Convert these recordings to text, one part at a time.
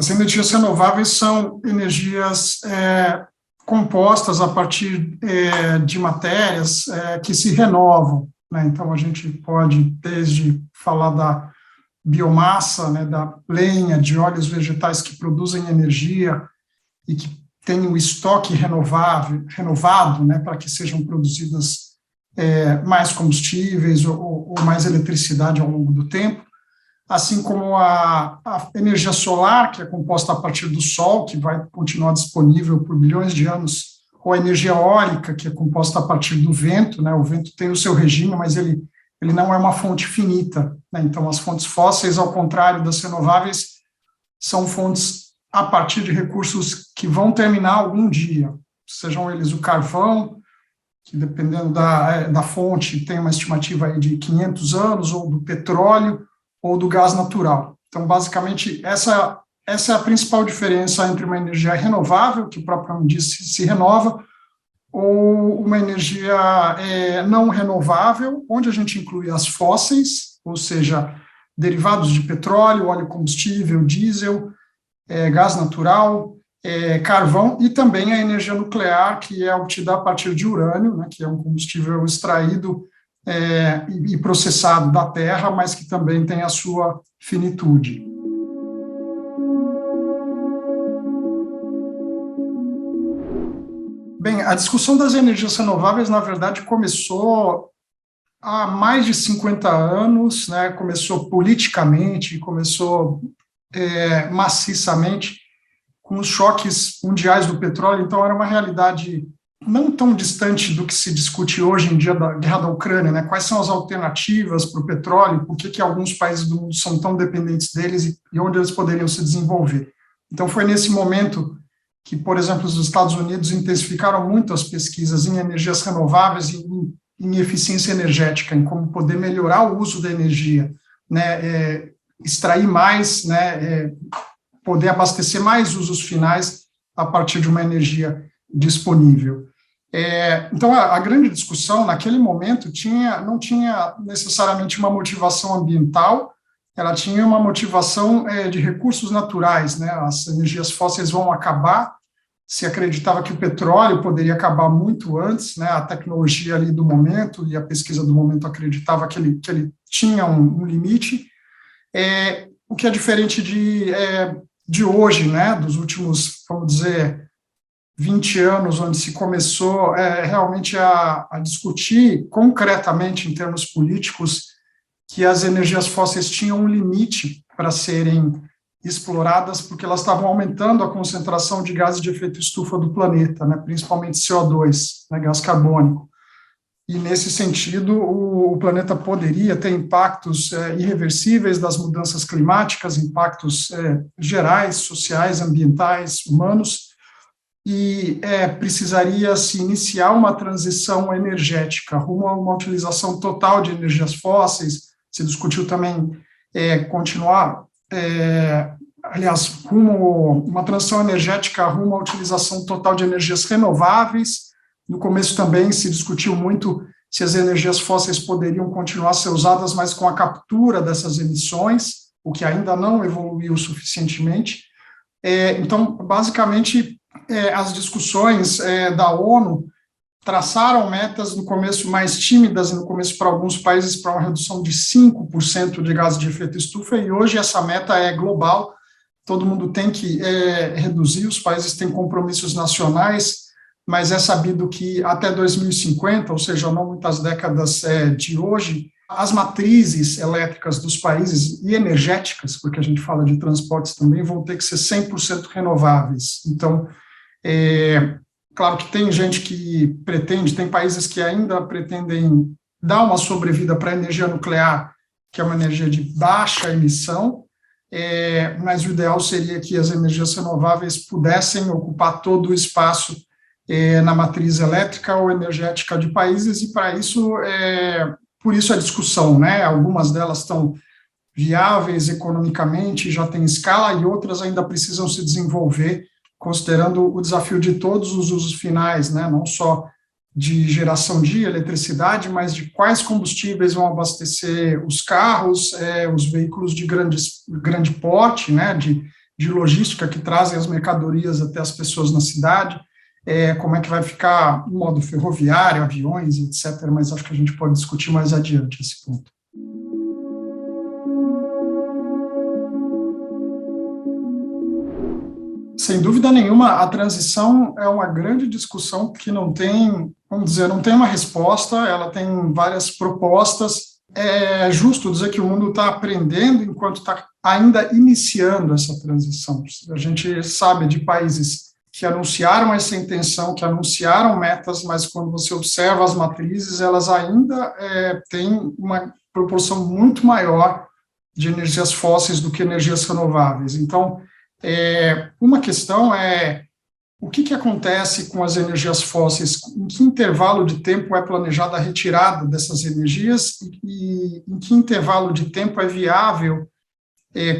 As energias renováveis são energias compostas a partir de matérias que se renovam, né? Então, a gente pode, desde falar da biomassa, né, da lenha, de óleos vegetais que produzem energia e que tem o estoque renovado, né, para que sejam produzidas mais combustíveis ou mais eletricidade ao longo do tempo, assim como a energia solar, que é composta a partir do sol, que vai continuar disponível por bilhões de anos, ou a energia eólica, que é composta a partir do vento, né? O vento tem o seu regime, mas ele não é uma fonte finita, né? Então, as fontes fósseis, ao contrário das renováveis, são fontes a partir de recursos que vão terminar algum dia, sejam eles o carvão, que dependendo da fonte tem uma estimativa aí de 500 anos, ou do petróleo, ou do gás natural. Então, basicamente, essa é a principal diferença entre uma energia renovável, que propriamente se renova, ou uma energia não renovável, onde a gente inclui as fósseis, ou seja, derivados de petróleo, óleo combustível, diesel, gás natural, carvão, e também a energia nuclear, que é obtida a partir de urânio, né, que é um combustível extraído e processado da Terra, mas que também tem a sua finitude. Bem, a discussão das energias renováveis, na verdade, começou há mais de 50 anos, né, começou politicamente, começou maciçamente com os choques mundiais do petróleo, então era uma realidade não tão distante do que se discute hoje em dia da guerra da Ucrânia, né? Quais são as alternativas para o petróleo, por que alguns países do mundo são tão dependentes deles e onde eles poderiam se desenvolver. Então foi nesse momento que, por exemplo, os Estados Unidos intensificaram muito as pesquisas em energias renováveis e em eficiência energética, em como poder melhorar o uso da energia, né? Extrair mais, né? Poder abastecer mais usos finais a partir de uma energia disponível. Então, a grande discussão, naquele momento, não tinha necessariamente uma motivação ambiental, ela tinha uma motivação de recursos naturais, né? As energias fósseis vão acabar, se acreditava que o petróleo poderia acabar muito antes, né? A tecnologia ali do momento e a pesquisa do momento acreditava que ele tinha um limite, o que é diferente de hoje, né? Dos últimos, vamos dizer, 20 anos, onde se começou realmente a discutir concretamente, em termos políticos, que as energias fósseis tinham um limite para serem exploradas, porque elas estavam aumentando a concentração de gases de efeito estufa do planeta, né, principalmente CO2, né, gás carbônico. E, nesse sentido, o planeta poderia ter impactos irreversíveis das mudanças climáticas, impactos gerais, sociais, ambientais, humanos, e precisaria se iniciar uma transição energética rumo a uma utilização total de energias fósseis. Se discutiu também continuar, aliás, rumo uma transição energética rumo à utilização total de energias renováveis. No começo também se discutiu muito se as energias fósseis poderiam continuar a ser usadas, mas com a captura dessas emissões, o que ainda não evoluiu suficientemente. Então, basicamente, as discussões da ONU traçaram metas no começo mais tímidas, e no começo para alguns países para uma redução de 5% de gases de efeito estufa, e hoje essa meta é global, todo mundo tem que reduzir, os países têm compromissos nacionais, mas é sabido que até 2050, ou seja, não muitas décadas de hoje, as matrizes elétricas dos países e energéticas, porque a gente fala de transportes também, vão ter que ser 100% renováveis. Então, claro que tem gente que pretende, tem países que ainda pretendem dar uma sobrevida para a energia nuclear, que é uma energia de baixa emissão, mas o ideal seria que as energias renováveis pudessem ocupar todo o espaço na matriz elétrica ou energética de países, e para isso, por isso a discussão, né? Algumas delas estão viáveis economicamente, já têm escala, e outras ainda precisam se desenvolver, considerando o desafio de todos os usos finais, né? Não só de geração de eletricidade, mas de quais combustíveis vão abastecer os carros, os veículos de grande porte, né? De de logística que trazem as mercadorias até as pessoas na cidade, como é que vai ficar o modo ferroviário, aviões, etc., mas acho que a gente pode discutir mais adiante esse ponto. Sem dúvida nenhuma, a transição é uma grande discussão que não tem, vamos dizer, não tem uma resposta, ela tem várias propostas. É justo dizer que o mundo está aprendendo enquanto está ainda iniciando essa transição. A gente sabe de países que anunciaram essa intenção, que anunciaram metas, mas quando você observa as matrizes, elas ainda têm uma proporção muito maior de energias fósseis do que energias renováveis. Então, uma questão é o que acontece com as energias fósseis, em que intervalo de tempo é planejada a retirada dessas energias e em que intervalo de tempo é viável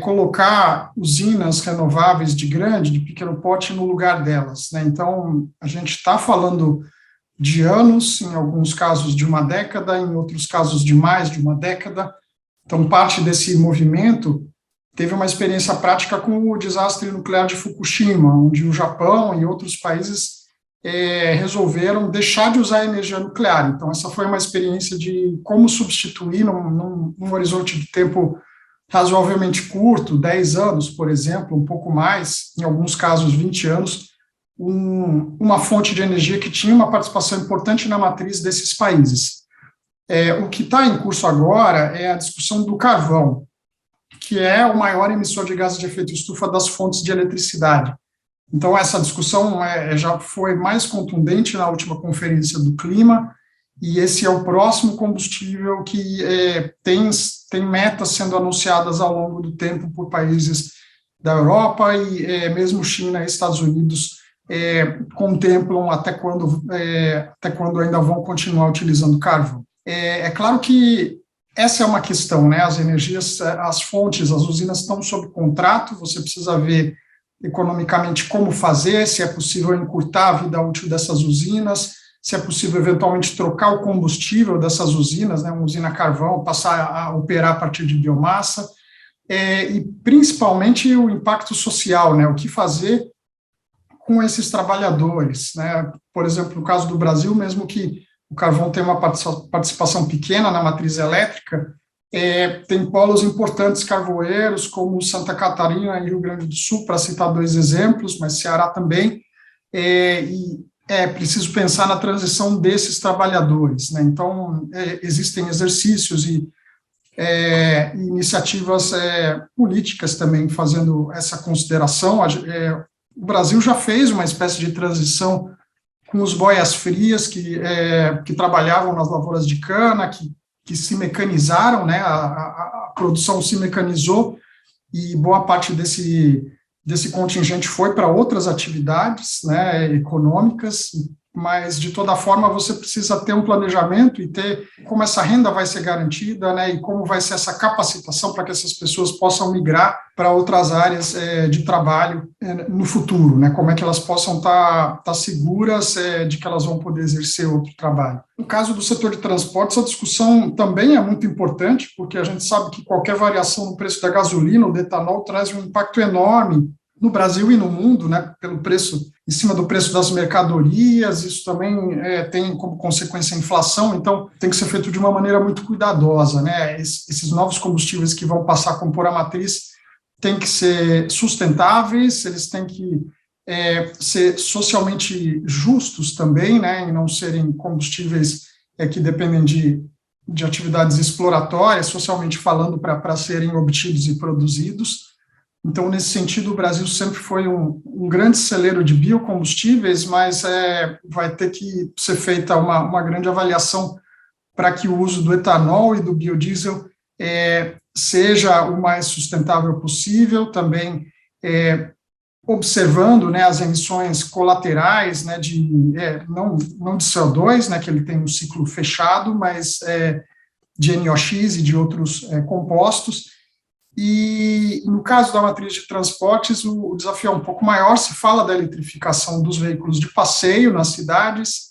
colocar usinas renováveis de grande, de pequeno porte no lugar delas, né? Então, a gente está falando de anos, em alguns casos de uma década, em outros casos de mais de uma década. Então, parte desse movimento teve uma experiência prática com o desastre nuclear de Fukushima, onde o Japão e outros países resolveram deixar de usar a energia nuclear. Então, essa foi uma experiência de como substituir, num horizonte de tempo razoavelmente curto, 10 anos, por exemplo, um pouco mais, em alguns casos 20 anos, uma fonte de energia que tinha uma participação importante na matriz desses países. O que está em curso agora é a discussão do carvão, que é o maior emissor de gases de efeito estufa das fontes de eletricidade. Então, essa discussão já foi mais contundente na última conferência do clima, e esse é o próximo combustível que tem metas sendo anunciadas ao longo do tempo por países da Europa e mesmo China e Estados Unidos contemplam até quando ainda vão continuar utilizando carvão. É claro que essa é uma questão, né? As energias, as fontes, as usinas estão sob contrato, você precisa ver economicamente como fazer, se é possível encurtar a vida útil dessas usinas, se é possível eventualmente trocar o combustível dessas usinas, né? Uma usina carvão, passar a operar a partir de biomassa, e principalmente o impacto social, né? O que fazer com esses trabalhadores, né? Por exemplo, no caso do Brasil, mesmo que o carvão tem uma participação pequena na matriz elétrica, tem polos importantes carvoeiros, como Santa Catarina e Rio Grande do Sul, para citar dois exemplos, mas Ceará também, e é preciso pensar na transição desses trabalhadores, né? Então, existem exercícios e iniciativas políticas também fazendo essa consideração. O Brasil já fez uma espécie de transição com os boias frias que trabalhavam nas lavouras de cana, que se mecanizaram, né? A produção se mecanizou e boa parte desse contingente foi para outras atividades, né, econômicas, mas, de toda forma, você precisa ter um planejamento e ter como essa renda vai ser garantida, né, e como vai ser essa capacitação para que essas pessoas possam migrar para outras áreas de trabalho no futuro, né, como é que elas possam estar seguras de que elas vão poder exercer outro trabalho. No caso do setor de transportes, a discussão também é muito importante, porque a gente sabe que qualquer variação no preço da gasolina ou do etanol traz um impacto enorme no Brasil e no mundo, né, pelo preço, em cima do preço das mercadorias, isso também tem como consequência a inflação, então tem que ser feito de uma maneira muito cuidadosa, né, esses novos combustíveis que vão passar a compor a matriz têm que ser sustentáveis, eles têm que ser socialmente justos também, né, e não serem combustíveis que dependem de atividades exploratórias, socialmente falando, para serem obtidos e produzidos. Então, nesse sentido, o Brasil sempre foi um grande celeiro de biocombustíveis, mas vai ter que ser feita uma grande avaliação para que o uso do etanol e do biodiesel seja o mais sustentável possível, também observando, né, as emissões colaterais, né, não de CO2, né, que ele tem um ciclo fechado, mas de NOx e de outros compostos. E, no caso da matriz de transportes, o desafio é um pouco maior, se fala da eletrificação dos veículos de passeio nas cidades,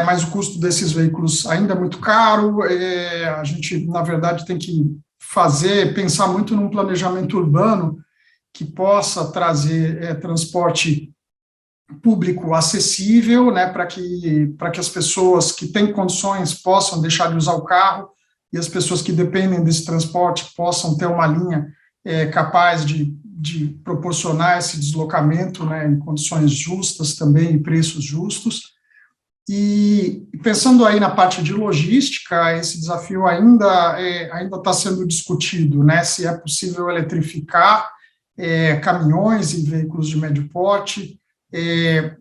mas o custo desses veículos ainda é muito caro, a gente, na verdade, tem que pensar muito num planejamento urbano que possa trazer transporte público acessível, né, para que as pessoas que têm condições possam deixar de usar o carro e as pessoas que dependem desse transporte possam ter uma linha capaz de proporcionar esse deslocamento, né, em condições justas também, em preços justos. E pensando aí na parte de logística, esse desafio ainda está sendo discutido, né, se é possível eletrificar caminhões e veículos de médio porte,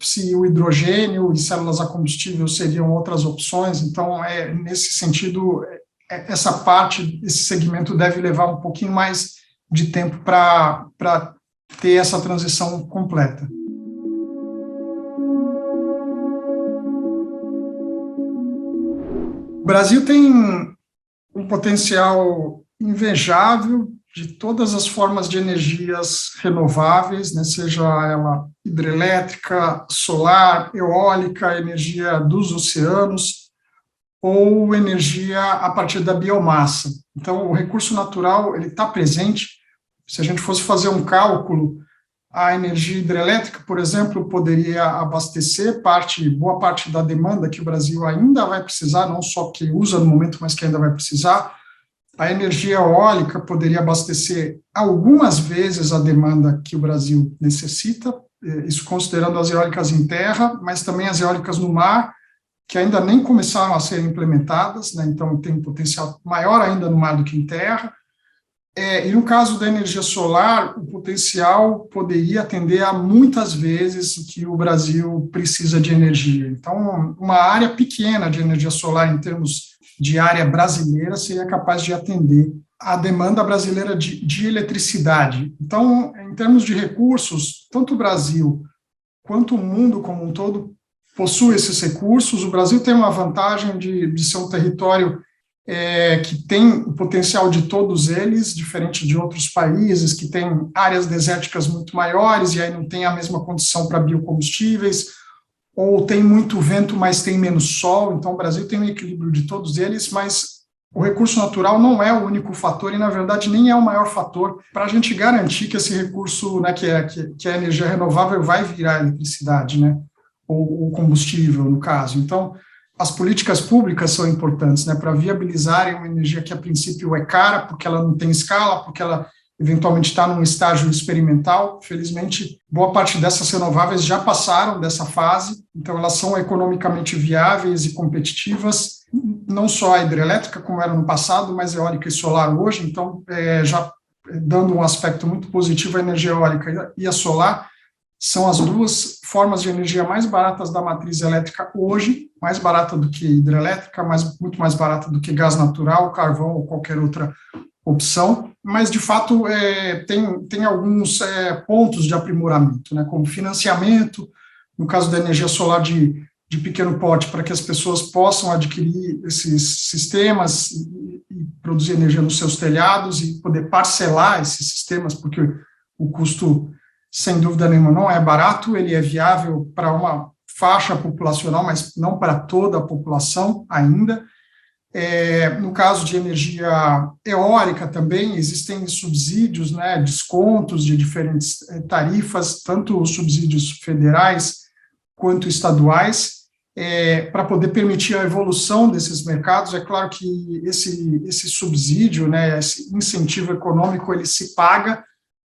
se o hidrogênio e células a combustível seriam outras opções. Então, nesse sentido, essa parte, esse segmento deve levar um pouquinho mais de tempo para ter essa transição completa. O Brasil tem um potencial invejável de todas as formas de energias renováveis, né, seja ela hidrelétrica, solar, eólica, energia dos oceanos ou energia a partir da biomassa. Então, o recurso natural ele está presente. Se a gente fosse fazer um cálculo, a energia hidrelétrica, por exemplo, poderia abastecer boa parte da demanda que o Brasil ainda vai precisar, não só que usa no momento, mas que ainda vai precisar. A energia eólica poderia abastecer algumas vezes a demanda que o Brasil necessita, isso considerando as eólicas em terra, mas também as eólicas no mar, que ainda nem começaram a ser implementadas, né, então tem um potencial maior ainda no mar do que em terra. E no caso da energia solar, o potencial poderia atender a muitas vezes que o Brasil precisa de energia. Então, uma área pequena de energia solar em termos de área brasileira seria capaz de atender a demanda brasileira de eletricidade. Então, em termos de recursos, tanto o Brasil quanto o mundo como um todo possui esses recursos. O Brasil tem uma vantagem de ser um território que tem o potencial de todos eles, diferente de outros países que têm áreas desérticas muito maiores e aí não tem a mesma condição para biocombustíveis, ou tem muito vento, mas tem menos sol. Então, o Brasil tem um equilíbrio de todos eles, mas o recurso natural não é o único fator e, na verdade, nem é o maior fator para a gente garantir que esse recurso, né, que a energia renovável vai virar eletricidade, né, ou combustível, no caso. Então, as políticas públicas são importantes, né, para viabilizarem uma energia que, a princípio, é cara, porque ela não tem escala, porque ela eventualmente está num estágio experimental. Felizmente, boa parte dessas renováveis já passaram dessa fase, então elas são economicamente viáveis e competitivas, não só a hidrelétrica, como era no passado, mas eólica e solar hoje. Então, já dando um aspecto muito positivo, a energia eólica e a solar são as duas formas de energia mais baratas da matriz elétrica hoje, mais barata do que hidrelétrica, muito mais barata do que gás natural, carvão ou qualquer outra opção, mas de fato tem alguns pontos de aprimoramento, né, como financiamento, no caso da energia solar de pequeno porte, para que as pessoas possam adquirir esses sistemas e produzir energia nos seus telhados e poder parcelar esses sistemas, porque o custo, sem dúvida nenhuma, não é barato, ele é viável para uma faixa populacional, mas não para toda a população ainda. No caso de energia eólica também, existem subsídios, né, descontos de diferentes tarifas, tanto subsídios federais quanto estaduais, para poder permitir a evolução desses mercados. É claro que esse subsídio, né, esse incentivo econômico, ele se paga,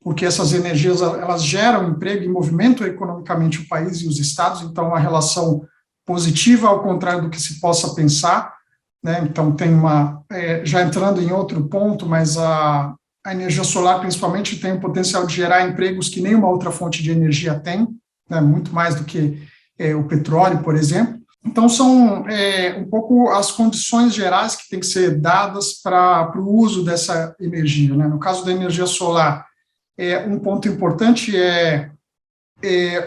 porque essas energias elas geram emprego e movimentam economicamente o país e os estados, então uma relação positiva, ao contrário do que se possa pensar, né? Então tem já entrando em outro ponto, mas a energia solar principalmente tem o potencial de gerar empregos que nenhuma outra fonte de energia tem, né? Muito mais do que o petróleo, por exemplo. Então são um pouco as condições gerais que têm que ser dadas para o uso dessa energia, né? No caso da energia solar, um ponto importante é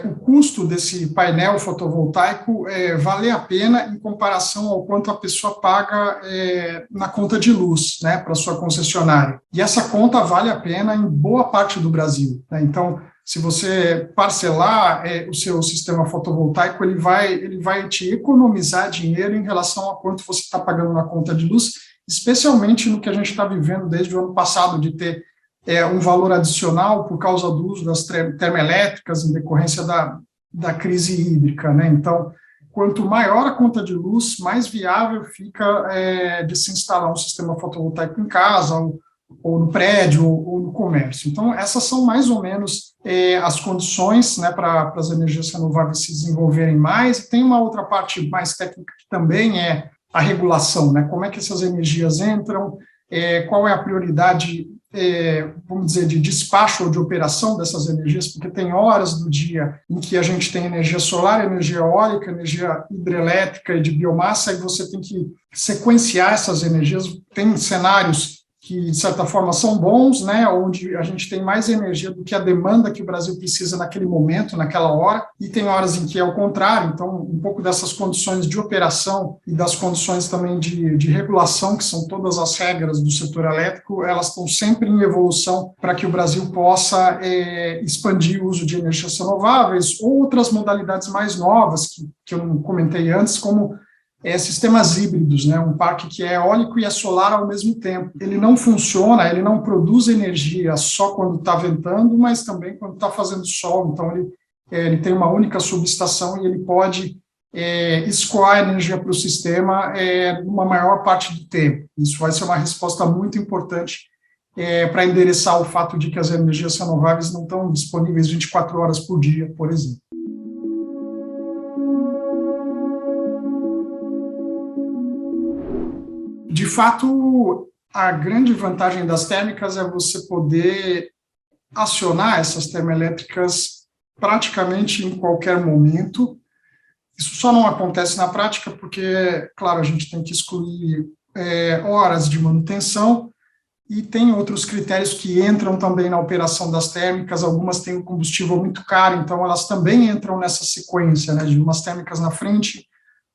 o custo desse painel fotovoltaico valer a pena em comparação ao quanto a pessoa paga na conta de luz, né, para sua concessionária. E essa conta vale a pena em boa parte do Brasil, né? Então, se você parcelar o seu sistema fotovoltaico, ele vai te economizar dinheiro em relação a quanto você está pagando na conta de luz, especialmente no que a gente está vivendo desde o ano passado, de ter um valor adicional por causa do uso das termoelétricas em decorrência da crise hídrica, né? Então, quanto maior a conta de luz, mais viável fica de se instalar um sistema fotovoltaico em casa, ou no prédio, ou no comércio. Então, essas são mais ou menos as condições, né, para as energias renováveis se desenvolverem mais. E tem uma outra parte mais técnica que também é a regulação, né? Como é que essas energias entram, qual é a prioridade, vamos dizer, de despacho ou de operação dessas energias, porque tem horas do dia em que a gente tem energia solar, energia eólica, energia hidrelétrica e de biomassa, e você tem que sequenciar essas energias. Tem cenários que, de certa forma, são bons, né, onde a gente tem mais energia do que a demanda que o Brasil precisa naquele momento, naquela hora, e tem horas em que é o contrário. Então, um pouco dessas condições de operação e das condições também de regulação, que são todas as regras do setor elétrico, elas estão sempre em evolução para que o Brasil possa expandir o uso de energias renováveis ou outras modalidades mais novas, que eu não comentei antes, como sistemas híbridos, né? Um parque que é eólico e é solar ao mesmo tempo. Ele não funciona, ele não produz energia só quando está ventando, mas também quando está fazendo sol. Então, ele tem uma única subestação e ele pode escoar energia para o sistema numa maior parte do tempo. Isso vai ser uma resposta muito importante para endereçar o fato de que as energias renováveis não estão disponíveis 24 horas por dia, por exemplo. De fato, a grande vantagem das térmicas é você poder acionar essas termoelétricas praticamente em qualquer momento. Isso só não acontece na prática porque, claro, a gente tem que excluir horas de manutenção e tem outros critérios que entram também na operação das térmicas. Algumas têm um combustível muito caro, então elas também entram nessa sequência, né, de umas térmicas na frente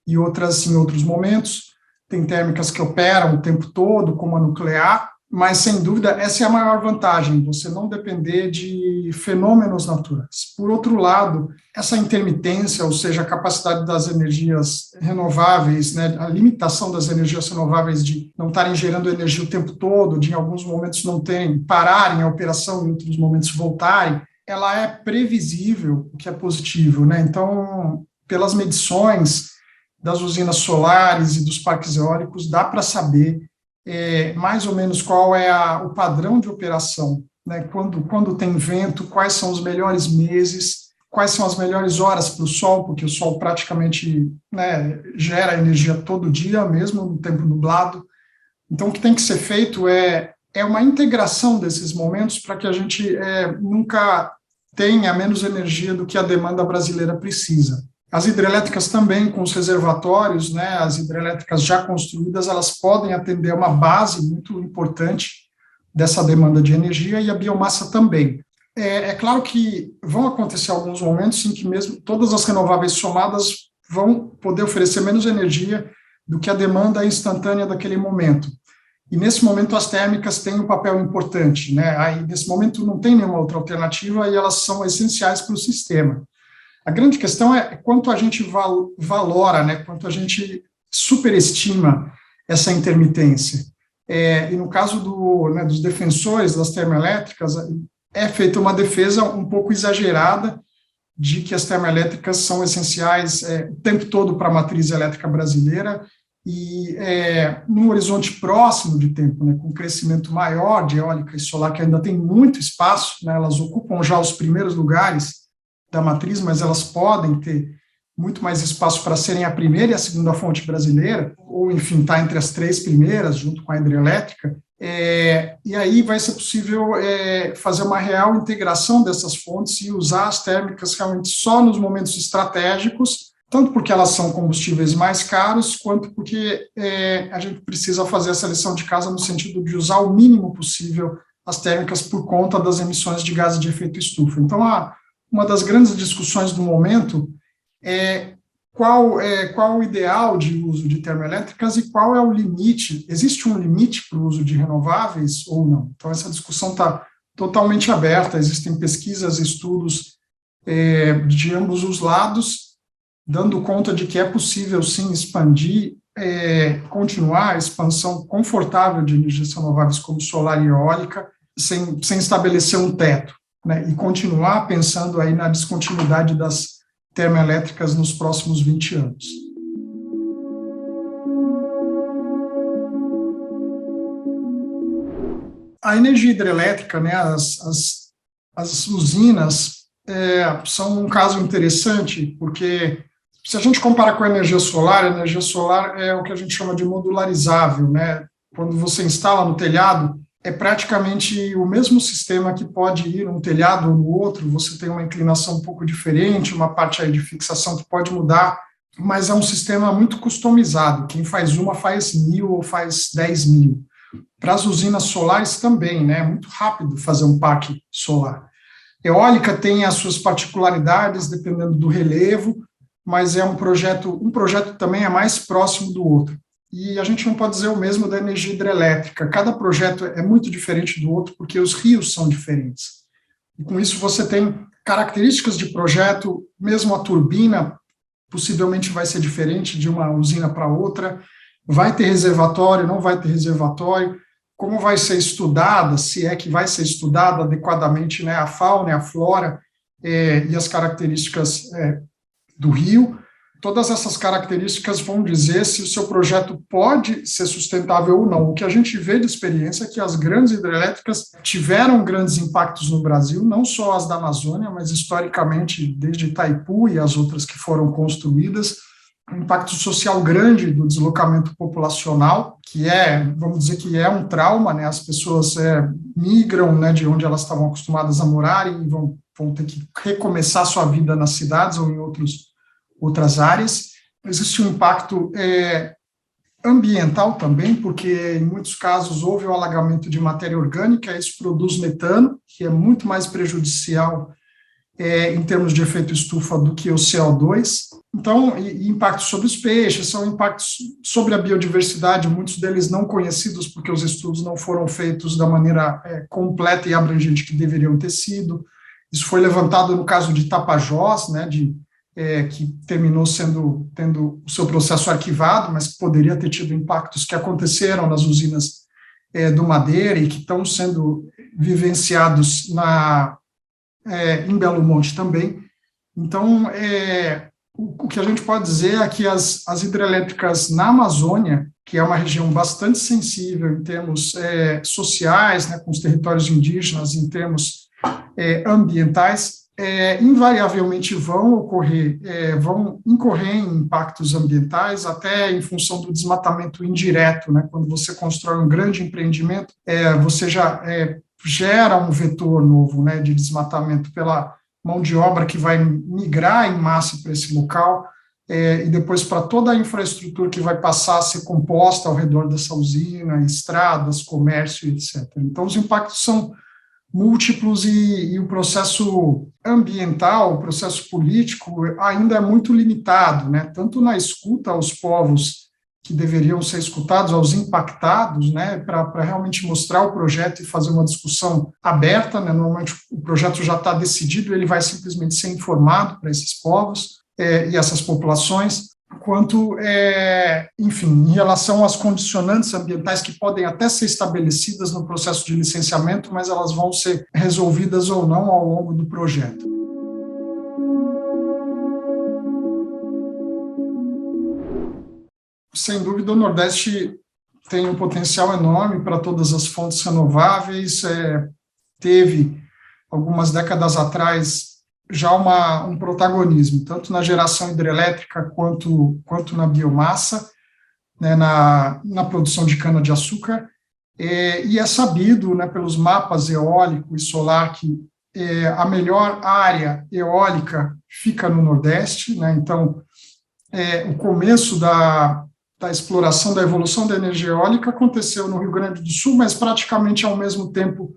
e outras em outros momentos. Tem térmicas que operam o tempo todo, como a nuclear, mas, sem dúvida, essa é a maior vantagem, você não depender de fenômenos naturais. Por outro lado, essa intermitência, ou seja, a capacidade das energias renováveis, né, a limitação das energias renováveis de não estarem gerando energia o tempo todo, de em alguns momentos pararem a operação, em outros momentos voltarem, ela é previsível, o que é positivo, né? Então, pelas medições das usinas solares e dos parques eólicos, dá para saber mais ou menos qual é o padrão de operação, né? Quando tem vento, quais são os melhores meses, quais são as melhores horas para o sol, porque o sol praticamente, né, gera energia todo dia, mesmo no tempo nublado. Então, o que tem que ser feito é uma integração desses momentos para que a gente nunca tenha menos energia do que a demanda brasileira precisa. As hidrelétricas também, com os reservatórios, né, as hidrelétricas já construídas, elas podem atender uma base muito importante dessa demanda de energia, e a biomassa também. É claro que vão acontecer alguns momentos em que mesmo todas as renováveis somadas vão poder oferecer menos energia do que a demanda instantânea daquele momento. E, nesse momento, as térmicas têm um papel importante, né? Aí, nesse momento, não tem nenhuma outra alternativa e elas são essenciais para o sistema. A grande questão é quanto a gente valora, né, quanto a gente superestima essa intermitência. E no caso dos defensores das termoelétricas, é feita uma defesa um pouco exagerada de que as termoelétricas são essenciais o tempo todo para a matriz elétrica brasileira e num horizonte próximo de tempo, né, com um crescimento maior de eólica e solar, que ainda tem muito espaço, né, elas ocupam já os primeiros lugares da matriz, mas elas podem ter muito mais espaço para serem a primeira e a segunda fonte brasileira, ou, enfim, estar entre as três primeiras, junto com a hidrelétrica, e aí vai ser possível fazer uma real integração dessas fontes e usar as térmicas realmente só nos momentos estratégicos, tanto porque elas são combustíveis mais caros, quanto porque a gente precisa fazer essa lição de casa no sentido de usar o mínimo possível as térmicas por conta das emissões de gases de efeito estufa. Então, uma das grandes discussões do momento é qual o ideal de uso de termoelétricas e qual é o limite. Existe um limite para o uso de renováveis ou não? Então, essa discussão está totalmente aberta, existem pesquisas e estudos de ambos os lados, dando conta de que é possível, sim, expandir, continuar a expansão confortável de energias renováveis como solar e eólica, sem estabelecer um teto, né, e continuar pensando aí na descontinuidade das termoelétricas nos próximos 20 anos. A energia hidrelétrica, né, as usinas, são um caso interessante, porque se a gente comparar com a energia solar é o que a gente chama de modularizável, né? Quando você instala no telhado, é praticamente o mesmo sistema que pode ir num telhado ou no outro, você tem uma inclinação um pouco diferente, uma parte aí de fixação que pode mudar, mas é um sistema muito customizado, quem faz uma faz 1.000 ou faz 10.000. Para as usinas solares também, né? É muito rápido fazer um parque solar. Eólica tem as suas particularidades, dependendo do relevo, mas é um projeto também é mais próximo do outro. E a gente não pode dizer o mesmo da energia hidrelétrica. Cada projeto é muito diferente do outro, porque os rios são diferentes. E com isso você tem características de projeto, mesmo a turbina possivelmente vai ser diferente de uma usina para outra, vai ter reservatório, não vai ter reservatório, como vai ser estudada, se é que vai ser estudada adequadamente, né, a fauna e a flora e as características do rio. Todas essas características vão dizer se o seu projeto pode ser sustentável ou não. O que a gente vê de experiência é que as grandes hidrelétricas tiveram grandes impactos no Brasil, não só as da Amazônia, mas historicamente desde Itaipu e as outras que foram construídas, um impacto social grande do deslocamento populacional, que vamos dizer que é um trauma, né? As pessoas migram, né, de onde elas estavam acostumadas a morar e vão ter que recomeçar sua vida nas cidades ou em outras áreas. Existe um impacto ambiental também, porque em muitos casos houve o alagamento de matéria orgânica, isso produz metano, que é muito mais prejudicial em termos de efeito estufa do que o CO2. Então, e impactos sobre os peixes, são impactos sobre a biodiversidade, muitos deles não conhecidos, porque os estudos não foram feitos da maneira completa e abrangente que deveriam ter sido. Isso foi levantado no caso de Tapajós, né, que terminou tendo o seu processo arquivado, mas que poderia ter tido impactos que aconteceram nas usinas do Madeira e que estão sendo vivenciados em Belo Monte também. Então, o que a gente pode dizer é que as hidrelétricas na Amazônia, que é uma região bastante sensível em termos sociais, né, com os territórios indígenas, em termos ambientais, invariavelmente vão incorrer em impactos ambientais, até em função do desmatamento indireto, né? Quando você constrói um grande empreendimento, você já gera um vetor novo, né, de desmatamento pela mão de obra que vai migrar em massa para esse local, e depois para toda a infraestrutura que vai passar a ser composta ao redor dessa usina, estradas, comércio, etc. Então, os impactos são múltiplos e o processo ambiental, o processo político ainda é muito limitado, né? Tanto na escuta aos povos que deveriam ser escutados, aos impactados, né, para realmente mostrar o projeto e fazer uma discussão aberta, né? Normalmente o projeto já está decidido, ele vai simplesmente ser informado para esses povos e essas populações, quanto, enfim, em relação às condicionantes ambientais que podem até ser estabelecidas no processo de licenciamento, mas elas vão ser resolvidas ou não ao longo do projeto. Sem dúvida, o Nordeste tem um potencial enorme para todas as fontes renováveis. Teve, algumas décadas atrás, já um protagonismo, tanto na geração hidrelétrica quanto na biomassa, né, na produção de cana-de-açúcar. E é sabido, né, pelos mapas eólico e solar que a melhor área eólica fica no Nordeste, né? Então, o começo da exploração, da evolução da energia eólica aconteceu no Rio Grande do Sul, mas praticamente ao mesmo tempo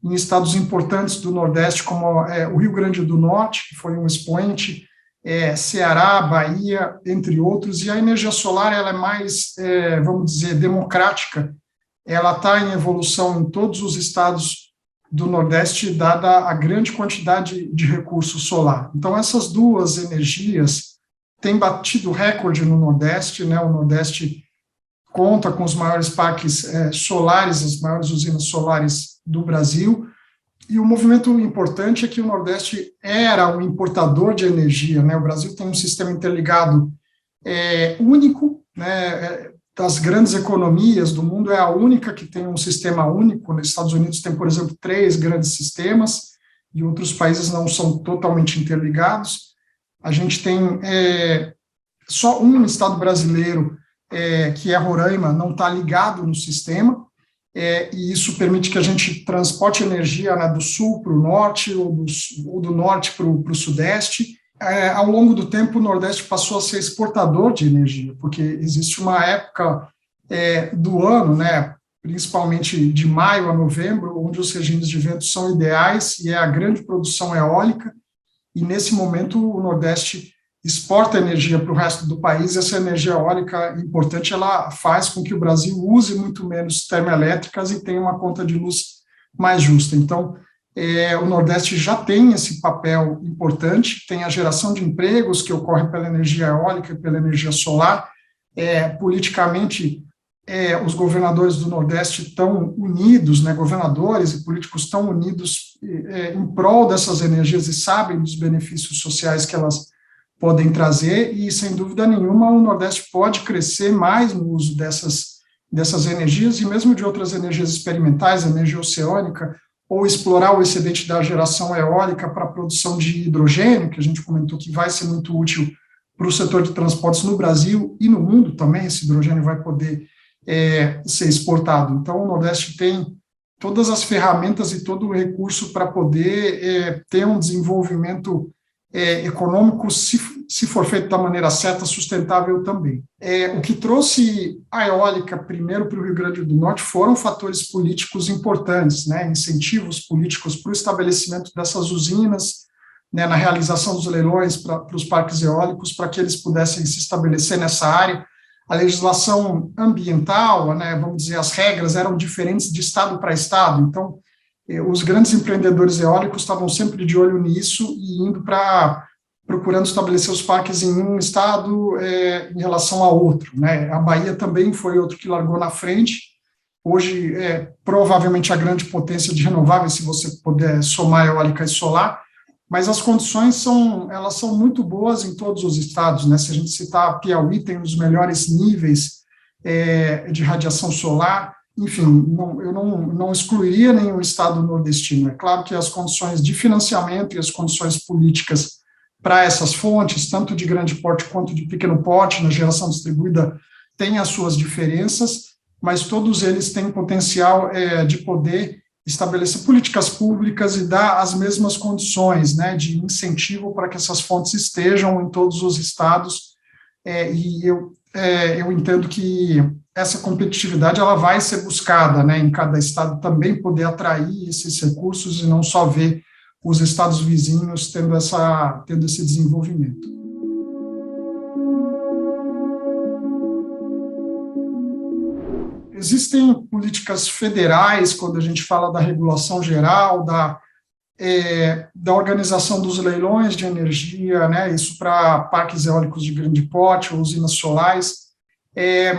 em estados importantes do Nordeste, como o Rio Grande do Norte, que foi um expoente, Ceará, Bahia, entre outros, e a energia solar ela é mais, vamos dizer, democrática, ela está em evolução em todos os estados do Nordeste, dada a grande quantidade de recurso solar. Então, essas duas energias têm batido recorde no Nordeste, né? O Nordeste conta com os maiores parques solares, as maiores usinas solares do Brasil, e o movimento importante é que o Nordeste era um importador de energia, né? O Brasil tem um sistema interligado único, né? Das grandes economias do mundo, é a única que tem um sistema único. Nos Estados Unidos tem, por exemplo, 3 grandes sistemas, e outros países não são totalmente interligados. A gente tem só um estado brasileiro, que é Roraima, não está ligado no sistema, e isso permite que a gente transporte energia, né, do sul para o norte, ou do norte para o sudeste. Ao longo do tempo, o Nordeste passou a ser exportador de energia, porque existe uma época do ano, né, principalmente de maio a novembro, onde os regimes de vento são ideais e é a grande produção eólica, e nesse momento o Nordeste exporta energia para o resto do país, e essa energia eólica importante, ela faz com que o Brasil use muito menos termoelétricas e tenha uma conta de luz mais justa. Então, o Nordeste já tem esse papel importante, tem a geração de empregos que ocorre pela energia eólica e pela energia solar. Politicamente, os governadores do Nordeste estão unidos, né, governadores e políticos estão unidos em prol dessas energias e sabem dos benefícios sociais que elas podem trazer, e, sem dúvida nenhuma, o Nordeste pode crescer mais no uso dessas energias, e mesmo de outras energias experimentais, energia oceânica, ou explorar o excedente da geração eólica para a produção de hidrogênio, que a gente comentou que vai ser muito útil para o setor de transportes no Brasil e no mundo também. Esse hidrogênio vai poder ser exportado. Então, o Nordeste tem todas as ferramentas e todo o recurso para poder ter um desenvolvimento econômico, se for feito da maneira certa, sustentável também. O que trouxe a eólica primeiro para o Rio Grande do Norte foram fatores políticos importantes, né, incentivos políticos para o estabelecimento dessas usinas, né, na realização dos leilões para os parques eólicos, para que eles pudessem se estabelecer nessa área. A legislação ambiental, né, vamos dizer, as regras eram diferentes de estado para estado, então os grandes empreendedores eólicos estavam sempre de olho nisso e indo procurando estabelecer os parques em um estado em relação a outro, né? A Bahia também foi outro que largou na frente. Hoje, provavelmente a grande potência de renováveis, se você puder somar eólica e solar, mas as condições elas são muito boas em todos os estados, né? Se a gente citar Piauí, tem os melhores níveis de radiação solar. Enfim, eu não excluiria nenhum estado nordestino. É claro que as condições de financiamento e as condições políticas para essas fontes, tanto de grande porte quanto de pequeno porte, na geração distribuída, têm as suas diferenças, mas todos eles têm potencial de poder estabelecer políticas públicas e dar as mesmas condições, né, de incentivo para que essas fontes estejam em todos os estados, e eu entendo que essa competitividade ela vai ser buscada, né, em cada estado também poder atrair esses recursos e não só ver os estados vizinhos tendo esse desenvolvimento. Existem políticas federais, quando a gente fala da regulação geral, da organização dos leilões de energia, né, isso para parques eólicos de grande porte, ou usinas solares,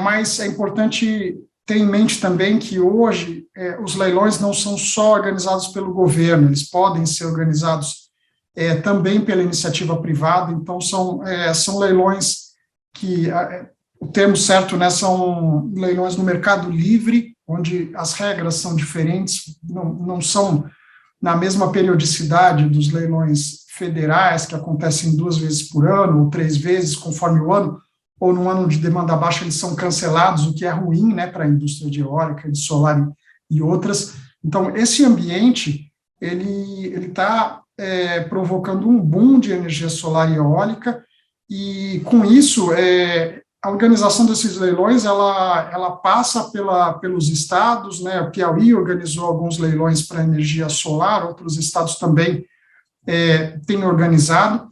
mas é importante ter em mente também que hoje os leilões não são só organizados pelo governo, eles podem ser organizados também pela iniciativa privada, então são leilões que, o termo certo, né, são leilões no mercado livre, onde as regras são diferentes, não são na mesma periodicidade dos leilões federais, que acontecem 2 vezes por ano, ou 3 vezes, conforme o ano, ou no ano de demanda baixa eles são cancelados, o que é ruim, né, para a indústria de eólica, de solar e outras. Então, esse ambiente, ele está provocando um boom de energia solar e eólica, e com isso, a organização desses leilões, ela passa pelos estados, né, o Piauí organizou alguns leilões para energia solar, outros estados também têm organizado,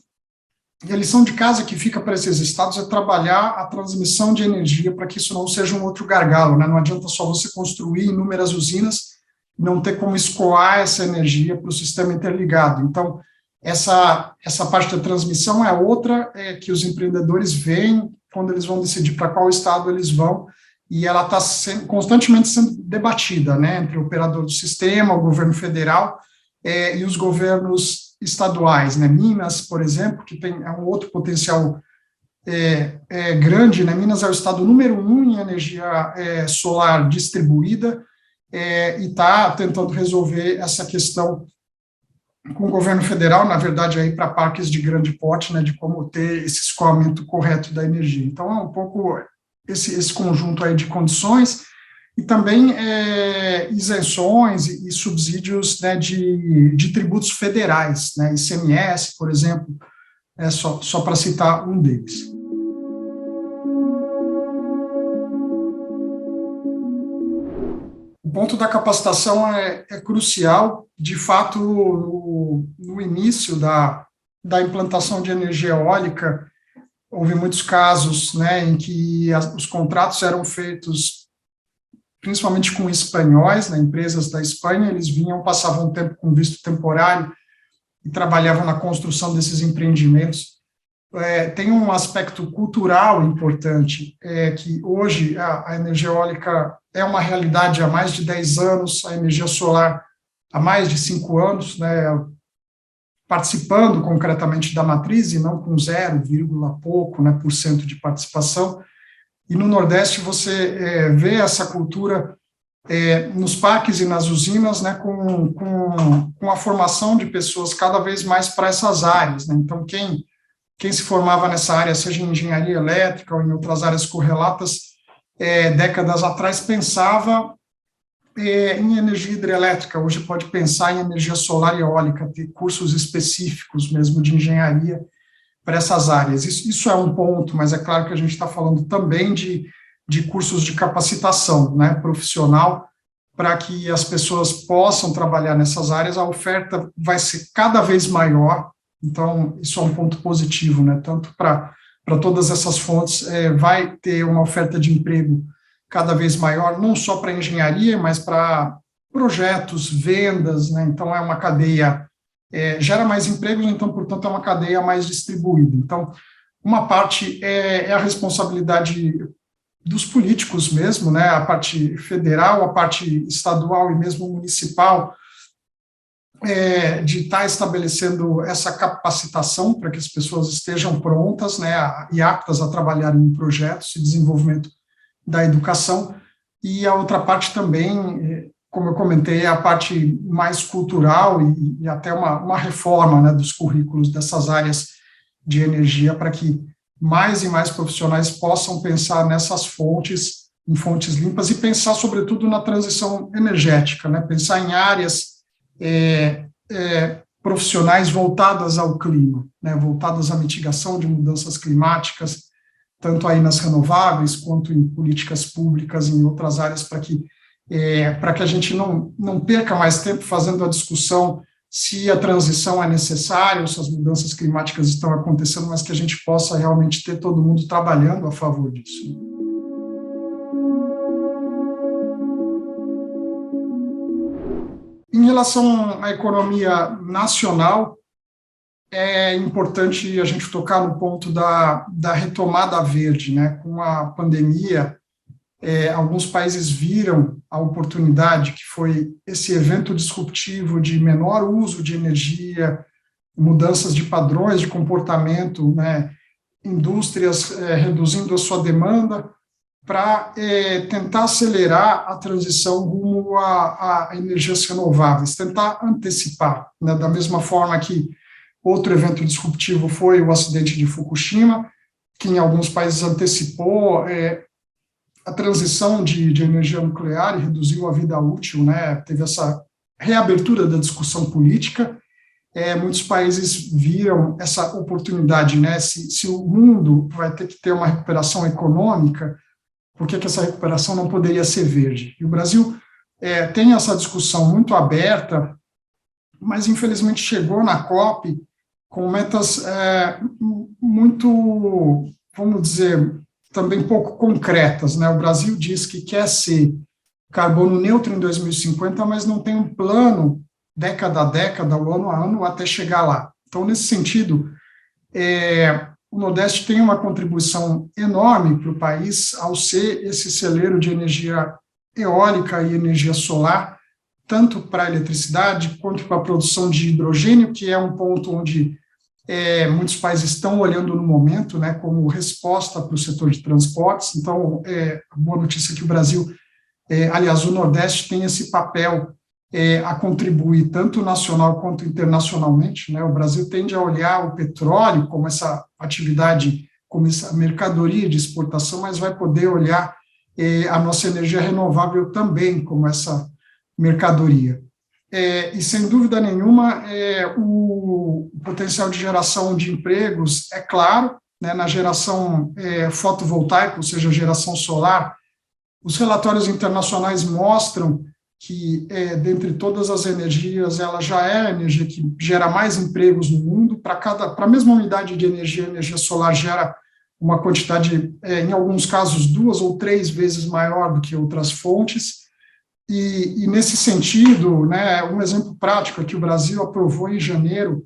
e a lição de casa que fica para esses estados é trabalhar a transmissão de energia para que isso não seja um outro gargalo, né? Não adianta só você construir inúmeras usinas e não ter como escoar essa energia para o sistema interligado. Então, essa parte da transmissão é outra que os empreendedores veem quando eles vão decidir para qual estado eles vão, e ela está constantemente sendo debatida, né, entre o operador do sistema, o governo federal e os governos estaduais, né, Minas, por exemplo, que é um outro potencial grande, né, Minas é o estado número 1 em energia solar distribuída, e está tentando resolver essa questão com o governo federal, na verdade, aí para parques de grande porte, né, de como ter esse escoamento correto da energia. Então, é um pouco esse conjunto aí de condições, e também isenções e subsídios, né, de tributos federais, né, ICMS, por exemplo, só para citar um deles. O ponto da capacitação é crucial. De fato, no início da implantação de energia eólica, houve muitos casos, né, em que os contratos eram feitos principalmente com espanhóis, né, empresas da Espanha. Eles vinham, passavam um tempo com visto temporário e trabalhavam na construção desses empreendimentos. Tem um aspecto cultural importante, que hoje a energia eólica é uma realidade há mais de 10 anos, a energia solar há mais de 5 anos, né, participando concretamente da matriz, e não com 0, pouco, né, por cento de participação. E no Nordeste você vê essa cultura nos parques e nas usinas, né, com a formação de pessoas cada vez mais para essas áreas, né. Então, quem se formava nessa área, seja em engenharia elétrica ou em outras áreas correlatas, décadas atrás pensava em energia hidrelétrica, hoje pode pensar em energia solar e eólica, ter cursos específicos mesmo de engenharia para essas áreas. Isso é um ponto, mas é claro que a gente está falando também de cursos de capacitação, né, profissional, para que as pessoas possam trabalhar nessas áreas. A oferta vai ser cada vez maior, então isso é um ponto positivo, né, tanto para todas essas fontes, vai ter uma oferta de emprego cada vez maior, não só para engenharia, mas para projetos, vendas, né, então é uma cadeia, gera mais empregos, então, portanto, é uma cadeia mais distribuída. Então, uma parte é a responsabilidade dos políticos mesmo, né, a parte federal, a parte estadual e mesmo municipal, de estar estabelecendo essa capacitação para que as pessoas estejam prontas, né, e aptas a trabalhar em projetos de desenvolvimento da educação. E a outra parte também, como eu comentei, é a parte mais cultural e até uma reforma, né, dos currículos dessas áreas de energia, para que mais e mais profissionais possam pensar nessas fontes, em fontes limpas, e pensar, sobretudo, na transição energética, né, pensar em áreas profissionais voltadas ao clima, né, voltadas à mitigação de mudanças climáticas, tanto aí nas renováveis, quanto em políticas públicas, em outras áreas, para que a gente não perca mais tempo fazendo a discussão se a transição é necessária, ou se as mudanças climáticas estão acontecendo, mas que a gente possa realmente ter todo mundo trabalhando a favor disso. Em relação à economia nacional, é importante a gente tocar no ponto da retomada verde, né? Com a pandemia, alguns países viram a oportunidade, que foi esse evento disruptivo de menor uso de energia, mudanças de padrões de comportamento, né? Indústrias reduzindo a sua demanda, para tentar acelerar a transição rumo a energias renováveis, tentar antecipar, né? Da mesma forma que outro evento disruptivo foi o acidente de Fukushima, que em alguns países antecipou a transição de energia nuclear e reduziu a vida útil, né? Teve essa reabertura da discussão política. Muitos países viram essa oportunidade, né? Se o mundo vai ter que ter uma recuperação econômica, por que essa recuperação não poderia ser verde? E o Brasil tem essa discussão muito aberta, mas infelizmente chegou na COP com metas muito, vamos dizer, também pouco concretas, né? O Brasil diz que quer ser carbono neutro em 2050, mas não tem um plano década a década, ou ano a ano, até chegar lá. Então, nesse sentido, o Nordeste tem uma contribuição enorme para o país ao ser esse celeiro de energia eólica e energia solar, tanto para a eletricidade quanto para a produção de hidrogênio, que é um ponto onde muitos países estão olhando no momento, né, como resposta para o setor de transportes. Então, a boa notícia é que o Brasil, aliás, o Nordeste tem esse papel a contribuir tanto nacional quanto internacionalmente, né? O Brasil tende a olhar o petróleo como essa atividade, como essa mercadoria de exportação, mas vai poder olhar a nossa energia renovável também como essa mercadoria. E, sem dúvida nenhuma, o potencial de geração de empregos é claro, né, na geração fotovoltaica, ou seja, geração solar. Os relatórios internacionais mostram que, dentre todas as energias, ela já é a energia que gera mais empregos no mundo. Para a mesma unidade de energia, a energia solar gera uma quantidade, em alguns casos, 2 ou 3 vezes maior do que outras fontes. E nesse sentido, né, um exemplo prático é que o Brasil aprovou em janeiro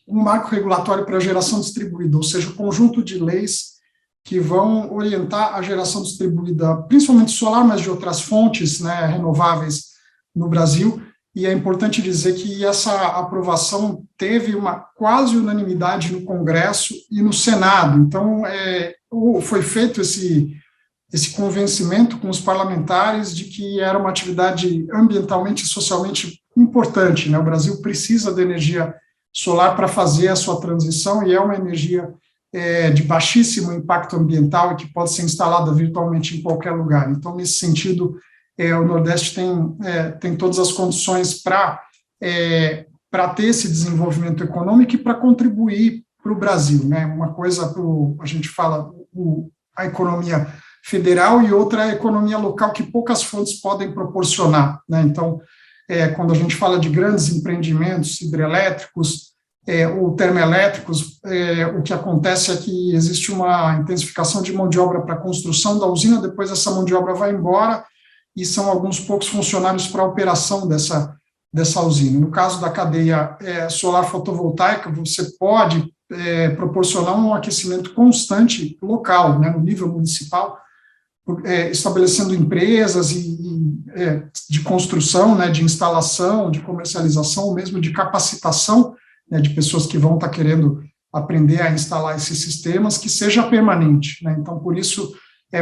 um marco regulatório para a geração distribuída, ou seja, o conjunto de leis que vão orientar a geração distribuída, principalmente solar, mas de outras fontes, né, renováveis no Brasil. E é importante dizer que essa aprovação teve uma quase unanimidade no Congresso e no Senado. Então, foi feito esse convencimento com os parlamentares de que era uma atividade ambientalmente e socialmente importante, né? O Brasil precisa da energia solar para fazer a sua transição, e é uma energia de baixíssimo impacto ambiental e que pode ser instalada virtualmente em qualquer lugar. Então, nesse sentido, o Nordeste tem todas as condições para ter esse desenvolvimento econômico e para contribuir para o Brasil, né? Uma coisa, a gente fala a economia federal e outra a economia local, que poucas fontes podem proporcionar, né? Então, quando a gente fala de grandes empreendimentos hidrelétricos ou termoelétricos, o que acontece é que existe uma intensificação de mão de obra para a construção da usina, depois essa mão de obra vai embora e são alguns poucos funcionários para a operação dessa usina. No caso da cadeia solar fotovoltaica, você pode proporcionar um aquecimento constante local, né, no nível municipal, estabelecendo empresas de construção, né, de instalação, de comercialização, ou mesmo de capacitação, né, de pessoas que vão estar querendo aprender a instalar esses sistemas, que seja permanente, né? Então, por isso,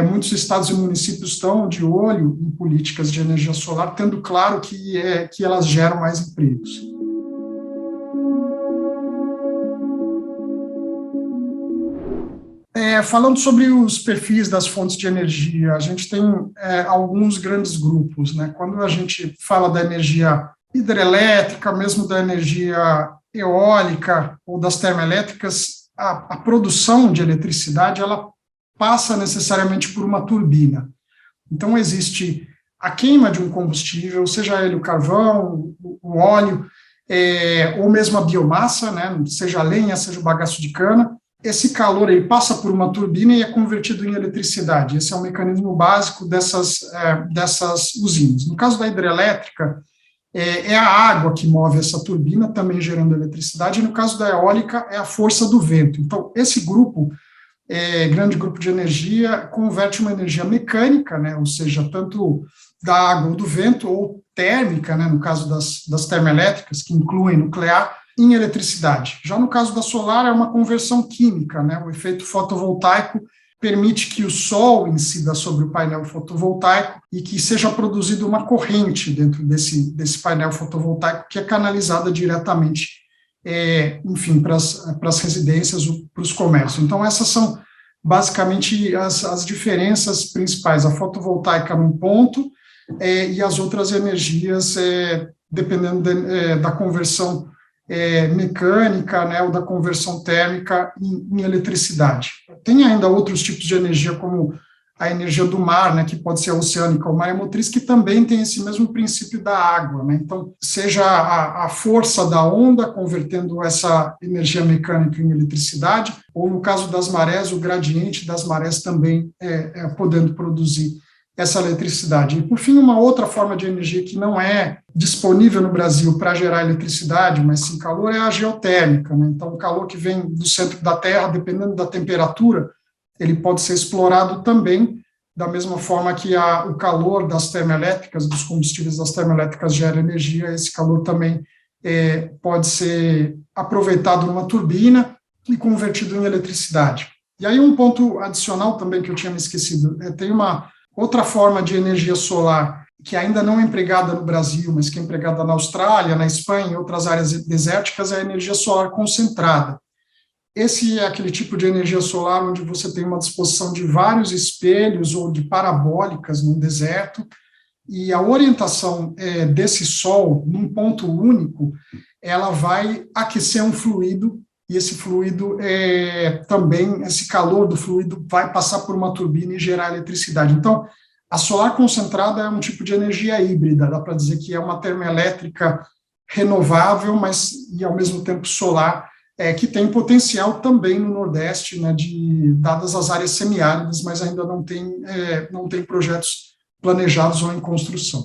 muitos estados e municípios estão de olho em políticas de energia solar, tendo claro que elas geram mais empregos. Falando sobre os perfis das fontes de energia, a gente tem alguns grandes grupos, né? Quando a gente fala da energia hidrelétrica, mesmo da energia eólica ou das termoelétricas, a produção de eletricidade ela passa necessariamente por uma turbina. Então, existe a queima de um combustível, seja ele o carvão, o óleo, ou mesmo a biomassa, né? Seja a lenha, seja o bagaço de cana. Esse calor ele passa por uma turbina e é convertido em eletricidade. Esse é o mecanismo básico dessas usinas. No caso da hidrelétrica, é a água que move essa turbina, também gerando eletricidade, e no caso da eólica, é a força do vento. Então, esse grupo, grande grupo de energia, converte uma energia mecânica, né, ou seja, tanto da água ou do vento, ou térmica, né, no caso das termoelétricas, que incluem nuclear, em eletricidade. Já no caso da solar, é uma conversão química, né? O efeito fotovoltaico permite que o sol incida sobre o painel fotovoltaico e que seja produzida uma corrente dentro desse painel fotovoltaico que é canalizada diretamente, enfim, para as residências, para os comércios. Então, essas são basicamente as diferenças principais. A fotovoltaica num ponto e as outras energias, dependendo da conversão mecânica, né, ou da conversão térmica em eletricidade. Tem ainda outros tipos de energia, como a energia do mar, né, que pode ser oceânica ou maremotriz, que também tem esse mesmo princípio da água, né? Então, seja a força da onda convertendo essa energia mecânica em eletricidade, ou no caso das marés, o gradiente das marés também podendo produzir essa eletricidade. E, por fim, uma outra forma de energia que não é disponível no Brasil para gerar eletricidade, mas sim calor, é a geotérmica, né? Então, o calor que vem do centro da Terra, dependendo da temperatura, ele pode ser explorado também, da mesma forma que o calor das termoelétricas, dos combustíveis das termoelétricas gera energia, esse calor também pode ser aproveitado numa turbina e convertido em eletricidade. E aí um ponto adicional também que eu tinha me esquecido, tem uma outra forma de energia solar que ainda não é empregada no Brasil, mas que é empregada na Austrália, na Espanha, em outras áreas desérticas, é a energia solar concentrada. Esse é aquele tipo de energia solar onde você tem uma disposição de vários espelhos ou de parabólicas no deserto, e a orientação desse sol num ponto único, ela vai aquecer um fluido, e esse fluido também, esse calor do fluido vai passar por uma turbina e gerar eletricidade. Então, a solar concentrada é um tipo de energia híbrida, dá para dizer que é uma termoelétrica renovável, mas e ao mesmo tempo solar, que tem potencial também no Nordeste, né, dadas as áreas semiáridas, mas ainda não tem projetos planejados ou em construção.